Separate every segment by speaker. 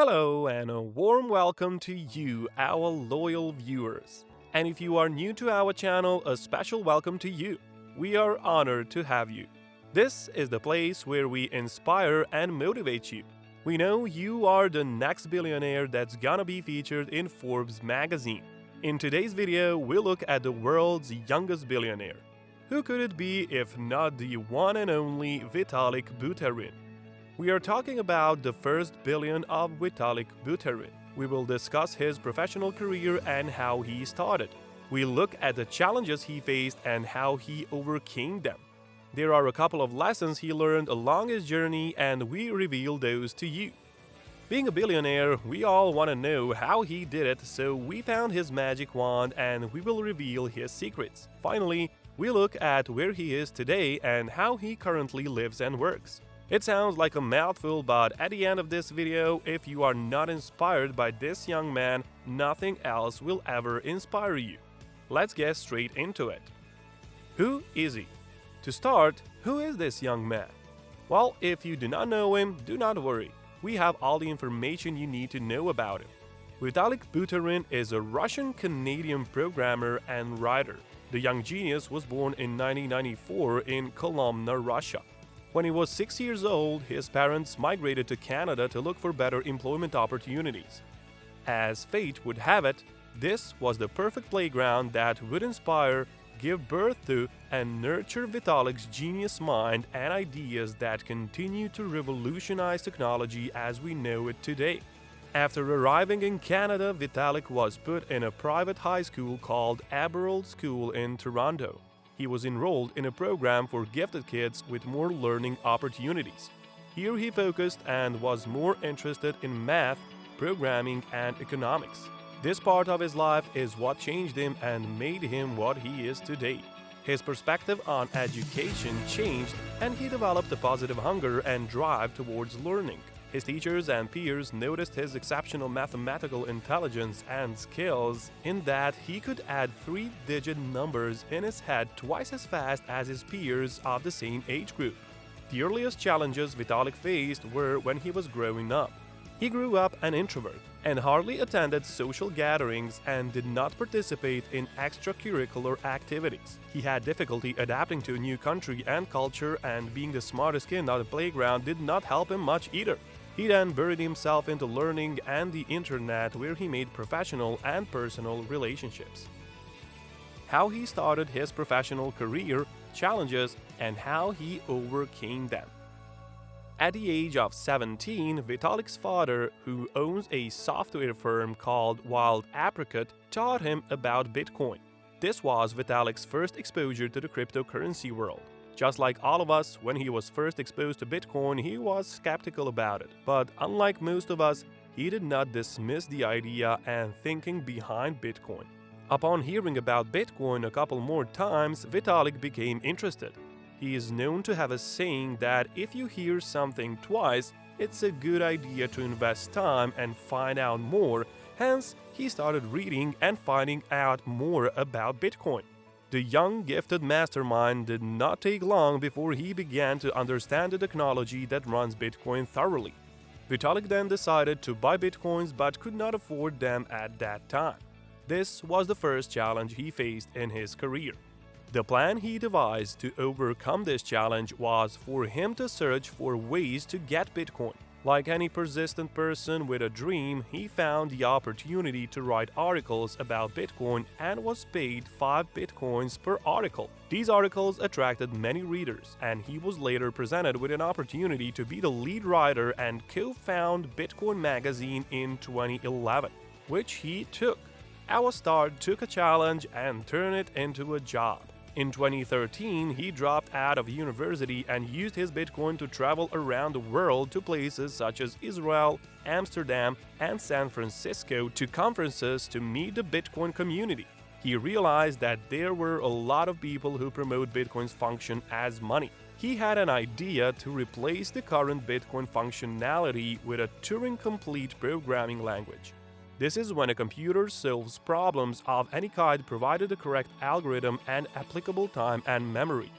Speaker 1: Hello and a warm welcome to you, our loyal viewers. And if you are new to our channel, a special welcome to you. We are honored to have you. This is the place where we inspire and motivate you. We know you are the next billionaire that's gonna be featured in Forbes magazine. In today's video, we'll look at the world's youngest billionaire. Who could it be if not the one and only Vitalik Buterin? We are talking about the first billion of Vitalik Buterin. We will discuss his professional career and how he started. We'll look at the challenges he faced and how he overcame them. There are a couple of lessons he learned along his journey, and we reveal those to you. Being a billionaire, we all want to know how he did it, so we found his magic wand and we will reveal his secrets. Finally, we look at where he is today and how he currently lives and works. It sounds like a mouthful, but at the end of this video, if you are not inspired by this young man, nothing else will ever inspire you. Let's get straight into it. Who is he? To start, who is this young man? Well, if you do not know him, do not worry. We have all the information you need to know about him. Vitalik Buterin is a Russian-Canadian programmer and writer. The young genius was born in 1994 in Kolomna, Russia. When he was 6 years old, his parents migrated to Canada to look for better employment opportunities. As fate would have it, this was the perfect playground that would inspire, give birth to, and nurture Vitalik's genius mind and ideas that continue to revolutionize technology as we know it today. After arriving in Canada, Vitalik was put in a private high school called Abbotsford School in Toronto. He was enrolled in a program for gifted kids with more learning opportunities. Here he focused and was more interested in math, programming, and economics. This part of his life is what changed him and made him what he is today. His perspective on education changed, and he developed a positive hunger and drive towards learning. His teachers and peers noticed his exceptional mathematical intelligence and skills in that he could add three-digit numbers in his head twice as fast as his peers of the same age group. The earliest challenges Vitalik faced were when he was growing up. He grew up an introvert and hardly attended social gatherings and did not participate in extracurricular activities. He had difficulty adapting to a new country and culture, and being the smartest kid on the playground did not help him much either. He then buried himself into learning and the internet, where he made professional and personal relationships. How he started his professional career, challenges, and how he overcame them. At the age of 17, Vitalik's father, who owns a software firm called Wild Apricot, taught him about Bitcoin. This was Vitalik's first exposure to the cryptocurrency world. Just like all of us, when he was first exposed to Bitcoin, he was skeptical about it. But unlike most of us, he did not dismiss the idea and thinking behind Bitcoin. Upon hearing about Bitcoin a couple more times, Vitalik became interested. He is known to have a saying that if you hear something twice, it's a good idea to invest time and find out more. Hence, he started reading and finding out more about Bitcoin. The young, gifted mastermind did not take long before he began to understand the technology that runs Bitcoin thoroughly. Vitalik then decided to buy Bitcoins but could not afford them at that time. This was the first challenge he faced in his career. The plan he devised to overcome this challenge was for him to search for ways to get Bitcoin. Like any persistent person with a dream, he found the opportunity to write articles about Bitcoin and was paid 5 Bitcoins per article. These articles attracted many readers, and he was later presented with an opportunity to be the lead writer and co-found Bitcoin magazine in 2011, which he took. Our star took a challenge and turned it into a job. In 2013, he dropped out of university and used his Bitcoin to travel around the world to places such as Israel, Amsterdam, and San Francisco to conferences to meet the Bitcoin community. He realized that there were a lot of people who promote Bitcoin's function as money. He had an idea to replace the current Bitcoin functionality with a Turing-complete programming language. This is when a computer solves problems of any kind provided the correct algorithm and applicable time and memory.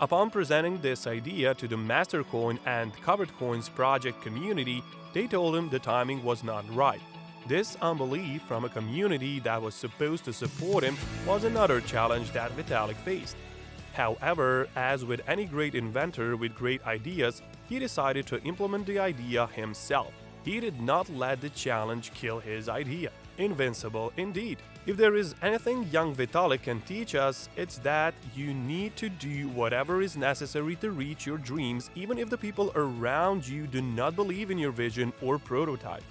Speaker 1: Upon presenting this idea to the Mastercoin and Covered Coins project community, they told him the timing was not right. This unbelief from a community that was supposed to support him was another challenge that Vitalik faced. However, as with any great inventor with great ideas, he decided to implement the idea himself. He did not let the challenge kill his idea. Invincible indeed. If there is anything young Vitalik can teach us, it's that you need to do whatever is necessary to reach your dreams, even if the people around you do not believe in your vision or prototype.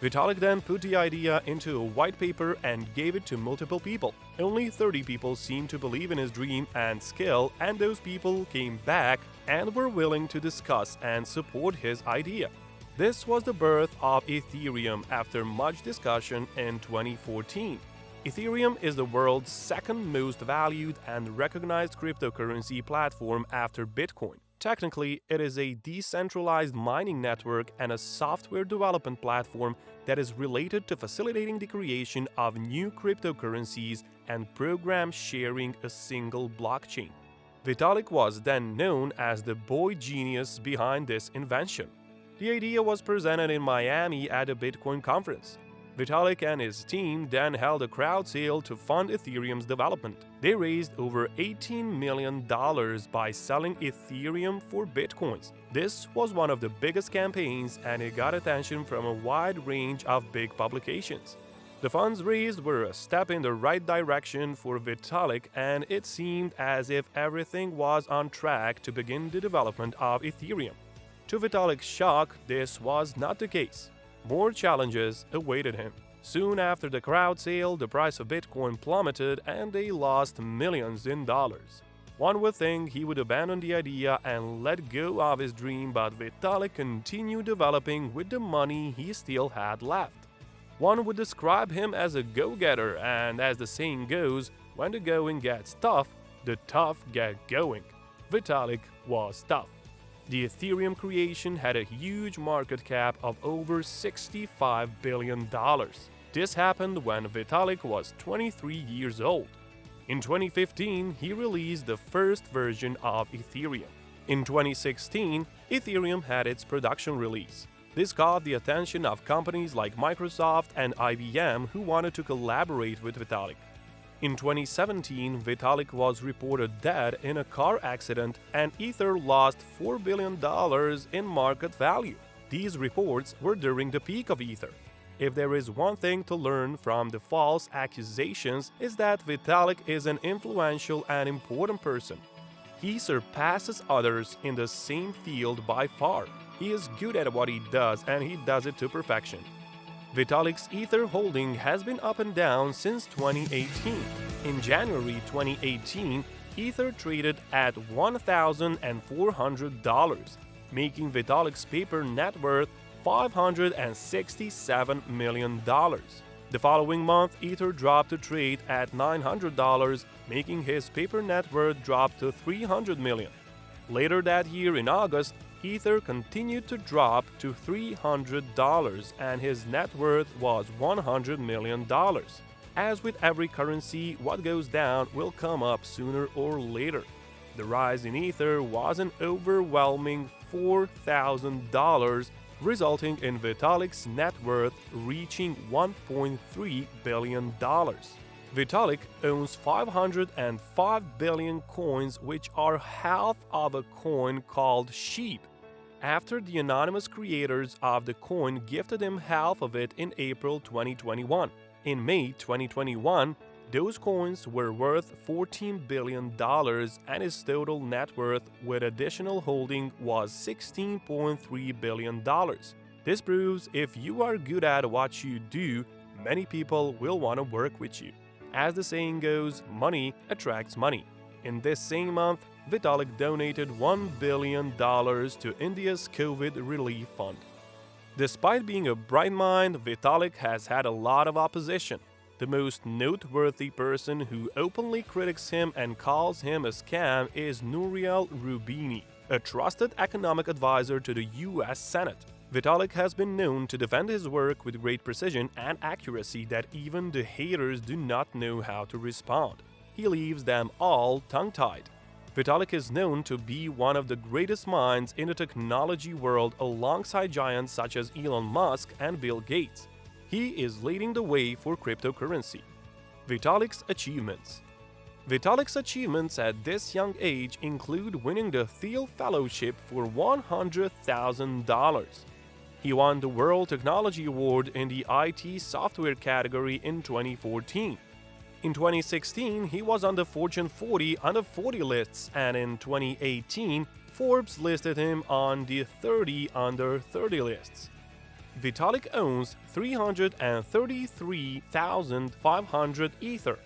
Speaker 1: Vitalik then put the idea into a white paper and gave it to multiple people. Only 30 people seemed to believe in his dream and skill, and those people came back and were willing to discuss and support his idea. This was the birth of Ethereum after much discussion in 2014. Ethereum is the world's second most valued and recognized cryptocurrency platform after Bitcoin. Technically, it is a decentralized mining network and a software development platform that is related to facilitating the creation of new cryptocurrencies and program sharing a single blockchain. Vitalik was then known as the boy genius behind this invention. The idea was presented in Miami at a Bitcoin conference. Vitalik and his team then held a crowd sale to fund Ethereum's development. They raised over $18 million by selling Ethereum for Bitcoins. This was one of the biggest campaigns, and it got attention from a wide range of big publications. The funds raised were a step in the right direction for Vitalik, and it seemed as if everything was on track to begin the development of Ethereum. To Vitalik's shock, this was not the case. More challenges awaited him. Soon after the crowd sale, the price of Bitcoin plummeted and they lost millions in dollars. One would think he would abandon the idea and let go of his dream, but Vitalik continued developing with the money he still had left. One would describe him as a go-getter, and as the saying goes, when the going gets tough, the tough get going. Vitalik was tough. The Ethereum creation had a huge market cap of over $65 billion. This happened when Vitalik was 23 years old. In 2015, he released the first version of Ethereum. In 2016, Ethereum had its production release. This caught the attention of companies like Microsoft and IBM who wanted to collaborate with Vitalik. In 2017, Vitalik was reported dead in a car accident and Ether lost $4 billion in market value. These reports were during the peak of Ether. If there is one thing to learn from the false accusations, is that Vitalik is an influential and important person. He surpasses others in the same field by far. He is good at what he does, and he does it to perfection. Vitalik's Ether holding has been up and down since 2018. In January 2018, Ether traded at $1,400, making Vitalik's paper net worth $567 million. The following month, Ether dropped to trade at $900, making his paper net worth drop to $300 million. Later that year in August, Ether continued to drop to $300 and his net worth was $100 million. As with every currency, what goes down will come up sooner or later. The rise in Ether was an overwhelming $4,000, resulting in Vitalik's net worth reaching $1.3 billion. Vitalik owns 505 billion coins, which are half of a coin called sheep. After the anonymous creators of the coin gifted him half of it in April 2021. In May 2021, those coins were worth $14 billion and his total net worth with additional holding was $16.3 billion. This proves if you are good at what you do, many people will want to work with you. As the saying goes, money attracts money. In this same month, Vitalik donated $1 billion to India's COVID relief fund. Despite being a bright mind, Vitalik has had a lot of opposition. The most noteworthy person who openly critiques him and calls him a scam is Nouriel Roubini, a trusted economic advisor to the US Senate. Vitalik has been known to defend his work with great precision and accuracy that even the haters do not know how to respond. He leaves them all tongue-tied. Vitalik is known to be one of the greatest minds in the technology world alongside giants such as Elon Musk and Bill Gates. He is leading the way for cryptocurrency. Vitalik's achievements. Vitalik's achievements at this young age include winning the Thiel Fellowship for $100,000. He won the World Technology Award in the IT software category in 2014. In 2016, he was on the Fortune 40 Under 40 lists, and in 2018, Forbes listed him on the 30 Under 30 lists. Vitalik owns 333,500 Ether.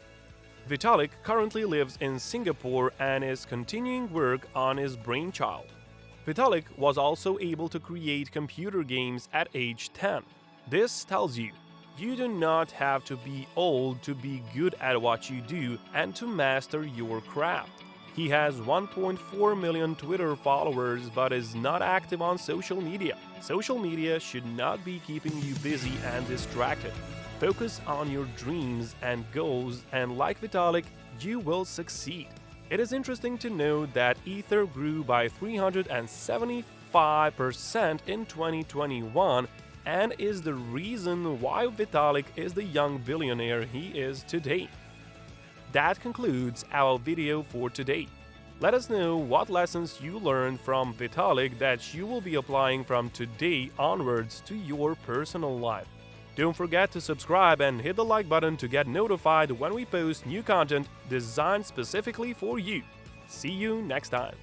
Speaker 1: Vitalik currently lives in Singapore and is continuing work on his brainchild. Vitalik was also able to create computer games at age 10. This tells you do not have to be old to be good at what you do and to master your craft. He has 1.4 million Twitter followers but is not active on social media. Social media should not be keeping you busy and distracted. Focus on your dreams and goals, and like Vitalik, you will succeed. It is interesting to note that Ether grew by 375% in 2021 and is the reason why Vitalik is the young billionaire he is today. That concludes our video for today. Let us know what lessons you learned from Vitalik that you will be applying from today onwards to your personal life. Don't forget to subscribe and hit the like button to get notified when we post new content designed specifically for you. See you next time.